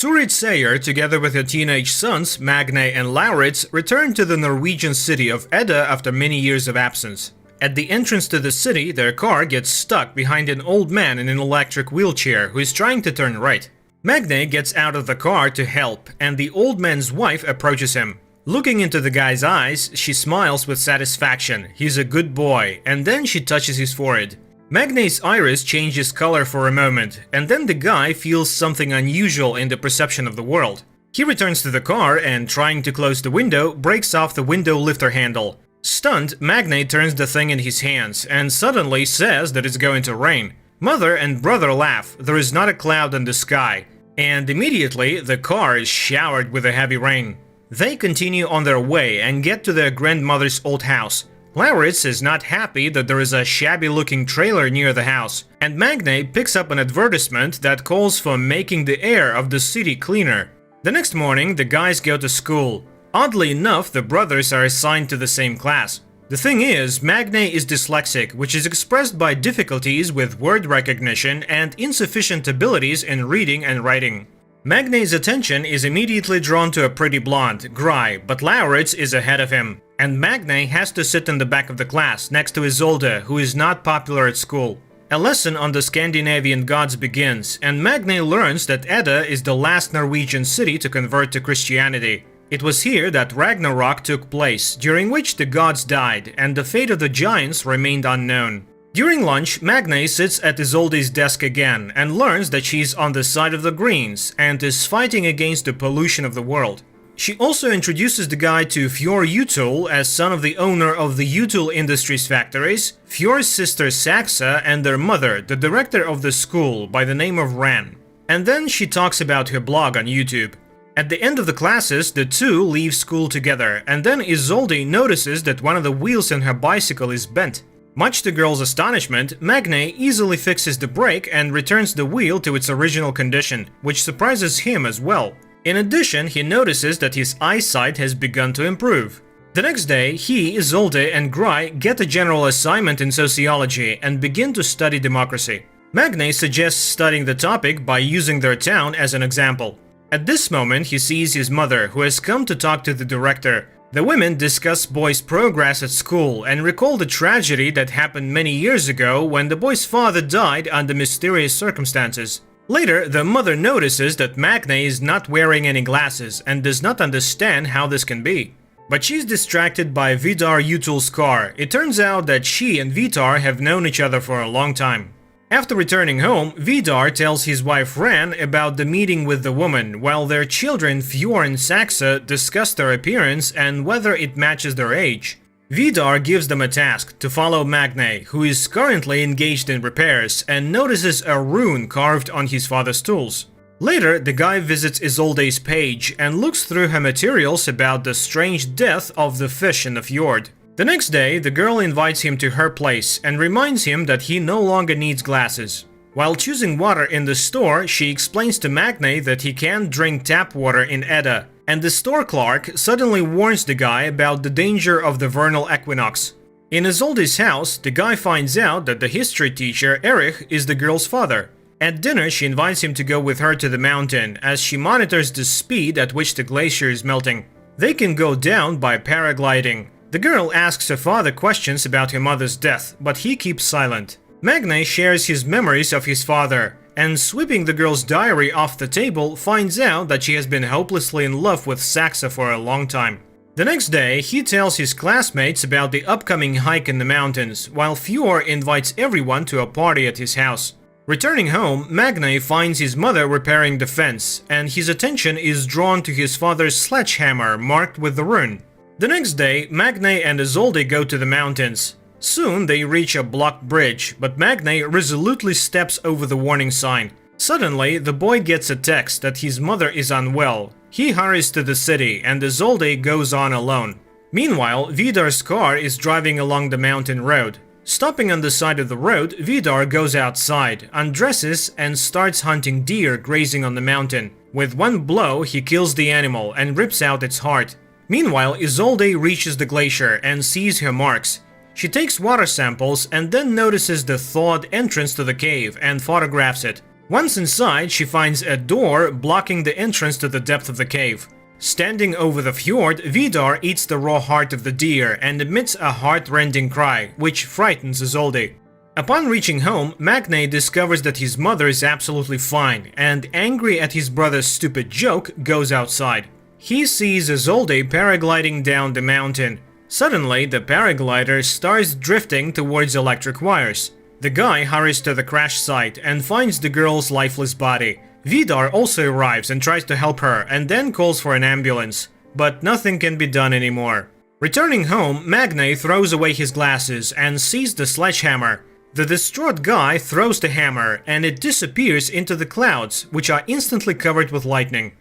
Turid Sayer, together with her teenage sons, Magne and Lauritz, returned to the Norwegian city of Edda after many years of absence. At the entrance to the city, their car gets stuck behind an old man in an electric wheelchair who is trying to turn right. Magne gets out of the car to help, and the old man's wife approaches him. Looking into the guy's eyes, she smiles with satisfaction. He's a good boy, and then she touches his forehead. Magne's iris changes color for a moment, and then the guy feels something unusual in the perception of the world. He returns to the car and, trying to close the window, breaks off the window lifter handle. Stunned, Magne turns the thing in his hands and suddenly says that it's going to rain. Mother and brother laugh, there is not a cloud in the sky, and immediately the car is showered with a heavy rain. They continue on their way and get to their grandmother's old house. Lauritz is not happy that there is a shabby-looking trailer near the house, and Magne picks up an advertisement that calls for making the air of the city cleaner. The next morning, the guys go to school. Oddly enough, the brothers are assigned to the same class. The thing is, Magne is dyslexic, which is expressed by difficulties with word recognition and insufficient abilities in reading and writing. Magne's attention is immediately drawn to a pretty blonde, Gry, but Lauritz is ahead of him, and Magne has to sit in the back of the class next to Isolde, who is not popular at school. A lesson on the Scandinavian gods begins, and Magne learns that Edda is the last Norwegian city to convert to Christianity. It was here that Ragnarok took place, during which the gods died, and the fate of the giants remained unknown. During lunch, Magne sits at Isolde's desk again and learns that she's on the side of the Greens and is fighting against the pollution of the world. She also introduces the guy to Fjord Utul as son of the owner of the Utul Industries factories, Fjord's sister Saxa, and their mother, the director of the school by the name of Ran. And then she talks about her blog on YouTube. At the end of the classes, the two leave school together, and then Isolde notices that one of the wheels in her bicycle is bent. Much to the girl's astonishment, Magne easily fixes the brake and returns the wheel to its original condition, which surprises him as well. In addition, he notices that his eyesight has begun to improve. The next day, he, Isolde, and Gry get a general assignment in sociology and begin to study democracy. Magne suggests studying the topic by using their town as an example. At this moment, he sees his mother, who has come to talk to the director. The women discuss boy's progress at school and recall the tragedy that happened many years ago when the boy's father died under mysterious circumstances. Later, the mother notices that Magne is not wearing any glasses and does not understand how this can be. But she's distracted by Vidar Utul's car. It turns out that she and Vidar have known each other for a long time. After returning home, Vidar tells his wife Ran about the meeting with the woman, while their children Fjord and Saxa discuss their appearance and whether it matches their age. Vidar gives them a task to follow Magne, who is currently engaged in repairs, and notices a rune carved on his father's tools. Later, the guy visits Isolde's page and looks through her materials about the strange death of the fish in the fjord. The next day, the girl invites him to her place and reminds him that he no longer needs glasses. While choosing water in the store, she explains to Magne that he can't drink tap water in Edda, and the store clerk suddenly warns the guy about the danger of the vernal equinox. In Isolde's house, the guy finds out that the history teacher, Erich, is the girl's father. At dinner, she invites him to go with her to the mountain, as she monitors the speed at which the glacier is melting. They can go down by paragliding. The girl asks her father questions about her mother's death, but he keeps silent. Magne shares his memories of his father, and sweeping the girl's diary off the table, finds out that she has been hopelessly in love with Saxa for a long time. The next day, he tells his classmates about the upcoming hike in the mountains, while Fjord invites everyone to a party at his house. Returning home, Magne finds his mother repairing the fence, and his attention is drawn to his father's sledgehammer marked with the rune. The next day, Magne and Isolde go to the mountains. Soon they reach a blocked bridge, but Magne resolutely steps over the warning sign. Suddenly, the boy gets a text that his mother is unwell. He hurries to the city, and Isolde goes on alone. Meanwhile, Vidar's car is driving along the mountain road. Stopping on the side of the road, Vidar goes outside, undresses, and starts hunting deer grazing on the mountain. With one blow, he kills the animal and rips out its heart. Meanwhile, Isolde reaches the glacier and sees her marks. She takes water samples and then notices the thawed entrance to the cave and photographs it. Once inside, she finds a door blocking the entrance to the depth of the cave. Standing over the fjord, Vidar eats the raw heart of the deer and emits a heart-rending cry, which frightens Isolde. Upon reaching home, Magne discovers that his mother is absolutely fine, and angry at his brother's stupid joke, goes outside. He sees Isolde paragliding down the mountain. Suddenly, the paraglider starts drifting towards electric wires. The guy hurries to the crash site and finds the girl's lifeless body. Vidar also arrives and tries to help her, and then calls for an ambulance. But nothing can be done anymore. Returning home, Magne throws away his glasses and sees the sledgehammer. The distraught guy throws the hammer, and it disappears into the clouds, which are instantly covered with lightning.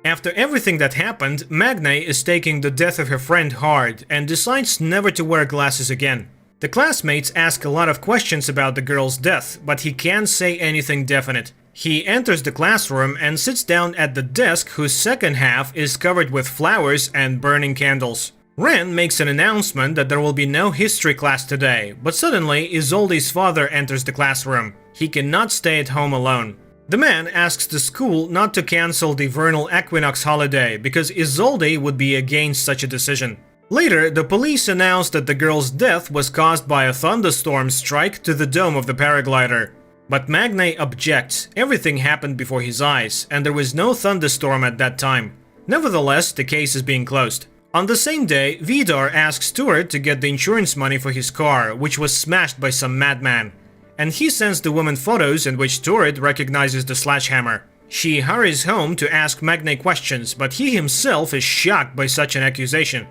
After everything that happened, Magne is taking the death of her friend hard and decides never to wear glasses again. The classmates ask a lot of questions about the girl's death, but he can't say anything definite. He enters the classroom and sits down at the desk whose second half is covered with flowers and burning candles. Ren makes an announcement that there will be no history class today, but suddenly Isolde's father enters the classroom. He cannot stay at home alone. The man asks the school not to cancel the vernal equinox holiday because Isolde would be against such a decision. Later, the police announced that the girl's death was caused by a thunderstorm strike to the dome of the paraglider. But Magne objects. Everything happened before his eyes, and there was no thunderstorm at that time. Nevertheless, the case is being closed. On the same day, Vidar asks Stuart to get the insurance money for his car, which was smashed by some madman. And he sends the woman photos in which Stuart recognizes the sledgehammer. She hurries home to ask Magne questions, but he himself is shocked by such an accusation.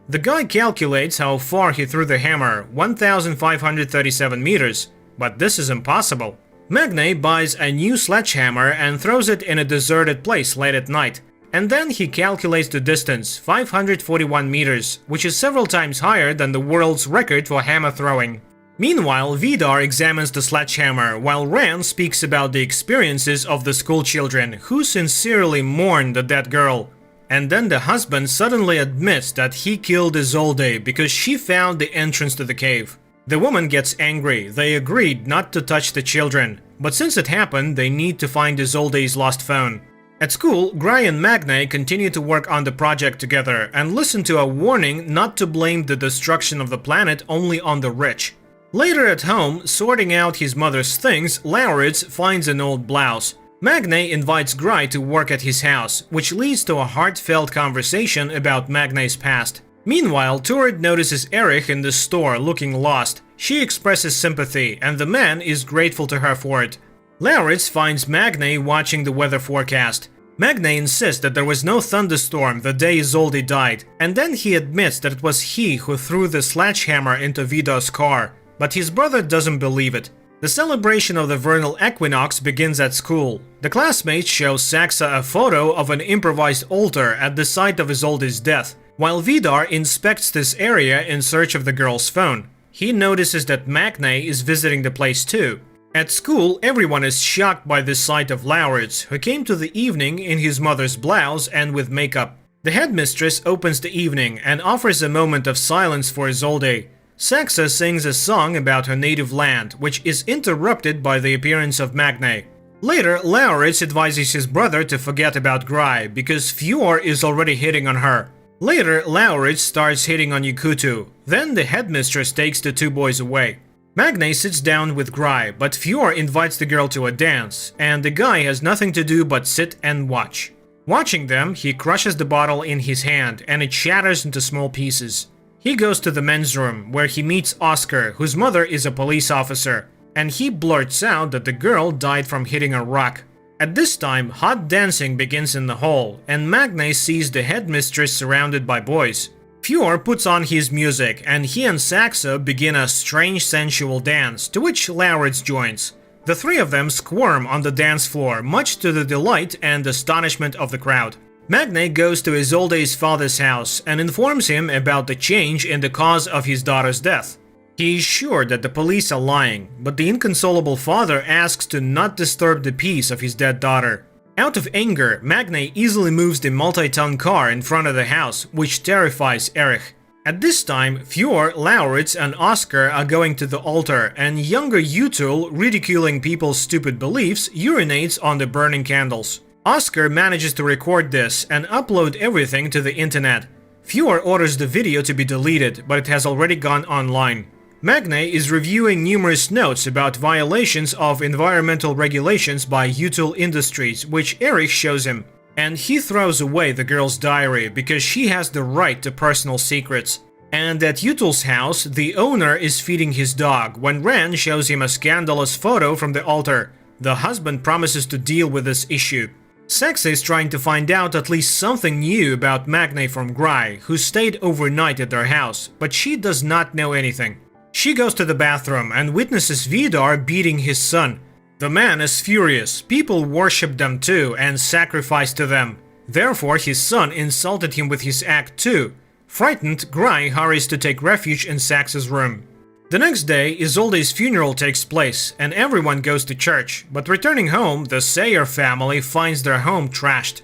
The guy calculates how far he threw the hammer, 1,537 meters. But this is impossible. Magne buys a new sledgehammer and throws it in a deserted place late at night. And then he calculates the distance, 541 meters, which is several times higher than the world's record for hammer throwing. Meanwhile, Vidar examines the sledgehammer, while Ren speaks about the experiences of the school children, who sincerely mourn the dead girl. And then the husband suddenly admits that he killed Isolde because she found the entrance to the cave. The woman gets angry. They agreed not to touch the children, but since it happened, they need to find Isolde's lost phone. At school, Gry and Magne continue to work on the project together and listen to a warning not to blame the destruction of the planet only on the rich. Later at home, sorting out his mother's things, Lauritz finds an old blouse. Magne invites Gry to work at his house, which leads to a heartfelt conversation about Magne's past. Meanwhile, Turid notices Erich in the store looking lost. She expresses sympathy, and the man is grateful to her for it. Lauritz finds Magne watching the weather forecast. Magne insists that there was no thunderstorm the day Isolde died, and then he admits that it was he who threw the sledgehammer into Vidar's car. But his brother doesn't believe it. The celebration of the vernal equinox begins at school. The classmates show Saxa a photo of an improvised altar at the site of Isolde's death, while Vidar inspects this area in search of the girl's phone. He notices that Magne is visiting the place too. At school, everyone is shocked by the sight of Lauritz, who came to the evening in his mother's blouse and with makeup. The headmistress opens the evening and offers a moment of silence for Isolde. Saxa sings a song about her native land, which is interrupted by the appearance of Magne. Later, Lauritz advises his brother to forget about Gry, because Fjord is already hitting on her. Later, Lauritz starts hitting on Yukutu. Then the headmistress takes the two boys away. Magne sits down with Gry, but Fjord invites the girl to a dance, and the guy has nothing to do but sit and watch. Watching them, he crushes the bottle in his hand, and it shatters into small pieces. He goes to the men's room, where he meets Oscar, whose mother is a police officer, and he blurts out that the girl died from hitting a rock. At this time, hot dancing begins in the hall, and Magne sees the headmistress surrounded by boys. Fjord puts on his music, and he and Saxa begin a strange sensual dance, to which Lauritz joins. The three of them squirm on the dance floor, much to the delight and astonishment of the crowd. Magne goes to Isolde's father's house and informs him about the change in the cause of his daughter's death. He is sure that the police are lying, but the inconsolable father asks to not disturb the peace of his dead daughter. Out of anger, Magne easily moves the multi-ton car in front of the house, which terrifies Erich. At this time, Fjord, Lauritz, and Oscar are going to the altar, and younger Utul, ridiculing people's stupid beliefs, urinates on the burning candles. Oscar manages to record this and upload everything to the internet. Fjord orders the video to be deleted, but it has already gone online. Magne is reviewing numerous notes about violations of environmental regulations by Utul Industries, which Erich shows him. And he throws away the girl's diary because she has the right to personal secrets. And at Utul's house, the owner is feeding his dog when Ran shows him a scandalous photo from the altar. The husband promises to deal with this issue. Saxa is trying to find out at least something new about Magne from Gry, who stayed overnight at their house, but she does not know anything. She goes to the bathroom and witnesses Vidar beating his son. The man is furious. People worship them too and sacrifice to them. Therefore, his son insulted him with his act too. Frightened, Gry hurries to take refuge in Saxa's room. The next day, Isolde's funeral takes place and everyone goes to church, but returning home, the Sayer family finds their home trashed.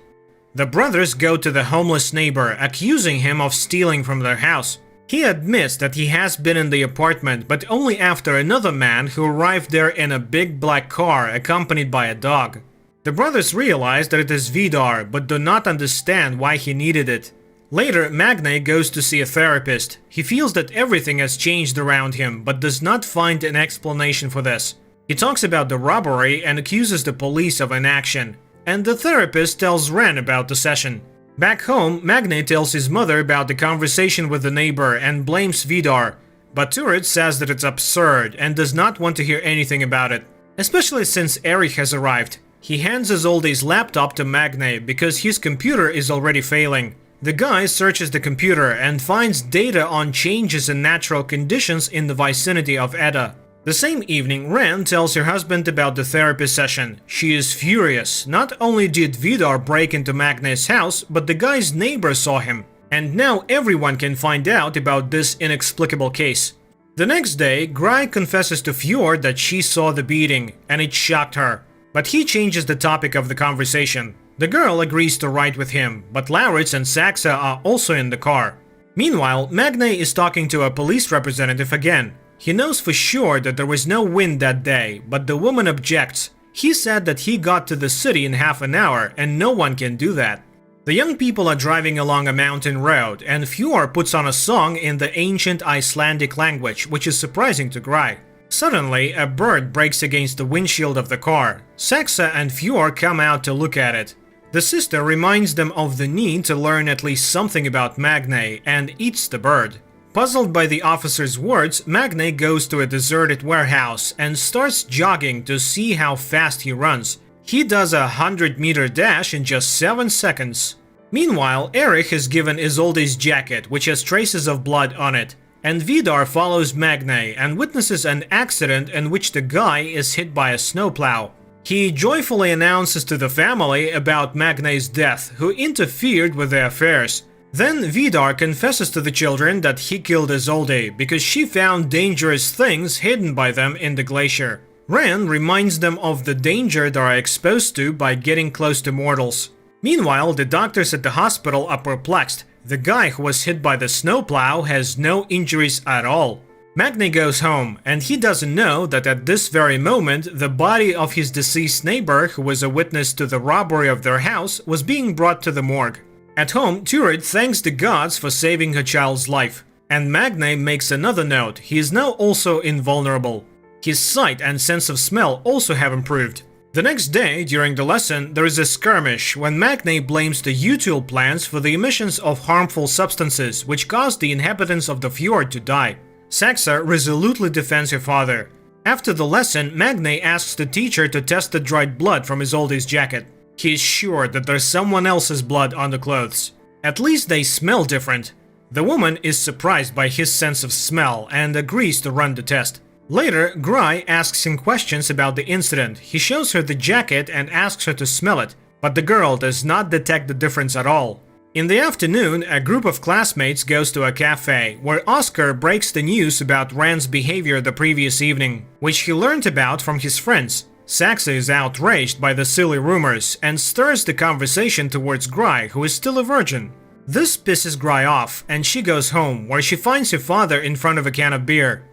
The brothers go to the homeless neighbor, accusing him of stealing from their house. He admits that he has been in the apartment, but only after another man who arrived there in a big black car accompanied by a dog. The brothers realize that it is Vidar, but do not understand why he needed it. Later, Magne goes to see a therapist. He feels that everything has changed around him, but does not find an explanation for this. He talks about the robbery and accuses the police of inaction. And the therapist tells Ren about the session. Back home, Magne tells his mother about the conversation with the neighbor and blames Vidar, but Turid says that it's absurd and does not want to hear anything about it, especially since Erich has arrived. He hands Isolde's laptop to Magne because his computer is already failing. The guy searches the computer and finds data on changes in natural conditions in the vicinity of Edda. The same evening, Ren tells her husband about the therapy session. She is furious. Not only did Vidar break into Magne's house, but the guy's neighbor saw him. And now everyone can find out about this inexplicable case. The next day, Gry confesses to Fjord that she saw the beating, and it shocked her. But he changes the topic of the conversation. The girl agrees to ride with him, but Lauritz and Saxa are also in the car. Meanwhile, Magne is talking to a police representative again. He knows for sure that there was no wind that day, but the woman objects. He said that he got to the city in half an hour, and no one can do that. The young people are driving along a mountain road, and Fjord puts on a song in the ancient Icelandic language, which is surprising to Gry. Suddenly, a bird breaks against the windshield of the car. Saxa and Fjord come out to look at it. The sister reminds them of the need to learn at least something about Magne and eats the bird. Puzzled by the officer's words, Magne goes to a deserted warehouse and starts jogging to see how fast he runs. He does a 100-meter dash in just 7 seconds. Meanwhile, Erich has given Isolde's jacket, which has traces of blood on it, and Vidar follows Magne and witnesses an accident in which the guy is hit by a snowplow. He joyfully announces to the family about Magne's death, who interfered with their affairs. Then Vidar confesses to the children that he killed Isolde because she found dangerous things hidden by them in the glacier. Ren reminds them of the danger they are exposed to by getting close to mortals. Meanwhile, the doctors at the hospital are perplexed. The guy who was hit by the snowplow has no injuries at all. Magne goes home, and he doesn't know that at this very moment, the body of his deceased neighbor, who was a witness to the robbery of their house, was being brought to the morgue. At home, Turid thanks the gods for saving her child's life. And Magne makes another note: he is now also invulnerable. His sight and sense of smell also have improved. The next day, during the lesson, there is a skirmish when Magne blames the Utul plants for the emissions of harmful substances which caused the inhabitants of the fjord to die. Saxa resolutely defends her father. After the lesson, Magne asks the teacher to test the dried blood from Isolde's jacket. He is sure that there's someone else's blood on the clothes. At least they smell different. The woman is surprised by his sense of smell and agrees to run the test. Later, Gry asks him questions about the incident. He shows her the jacket and asks her to smell it, but the girl does not detect the difference at all. In the afternoon, a group of classmates goes to a cafe, where Oscar breaks the news about Rand's behavior the previous evening, which he learned about from his friends. Saxa is outraged by the silly rumors and stirs the conversation towards Gry, who is still a virgin. This pisses Gry off, and she goes home, where she finds her father in front of a can of beer.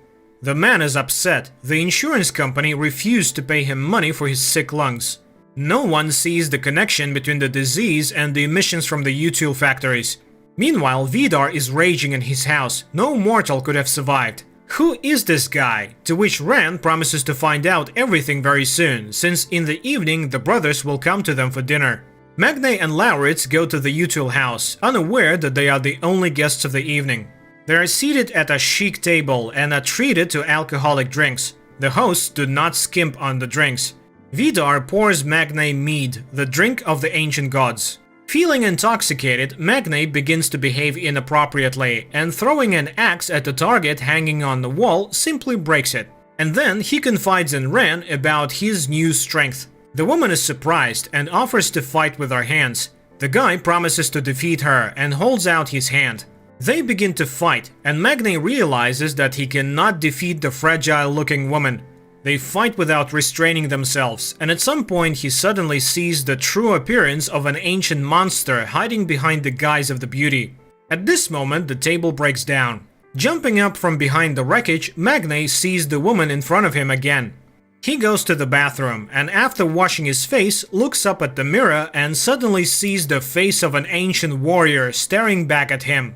The man is upset. The insurance company refused to pay him money for his sick lungs. No one sees the connection between the disease and the emissions from the util factories. Meanwhile, Vidar is raging in his house. No mortal could have survived. Who is this guy? To which Rand promises to find out everything very soon, since in the evening the brothers will come to them for dinner. Magne and Lauritz go to the util house, unaware that they are the only guests of the evening. They are seated at a chic table and are treated to alcoholic drinks. The hosts do not skimp on the drinks. Vidar pours Magne mead, the drink of the ancient gods. Feeling intoxicated, Magne begins to behave inappropriately, and throwing an axe at the target hanging on the wall simply breaks it. And then he confides in Ren about his new strength. The woman is surprised and offers to fight with her hands. The guy promises to defeat her and holds out his hand. They begin to fight, and Magne realizes that he cannot defeat the fragile-looking woman. They fight without restraining themselves, and at some point he suddenly sees the true appearance of an ancient monster hiding behind the guise of the beauty. At this moment, the table breaks down. Jumping up from behind the wreckage, Magne sees the woman in front of him again. He goes to the bathroom, and after washing his face, looks up at the mirror and suddenly sees the face of an ancient warrior staring back at him.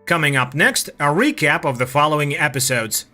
Coming up next, a recap of the following episodes.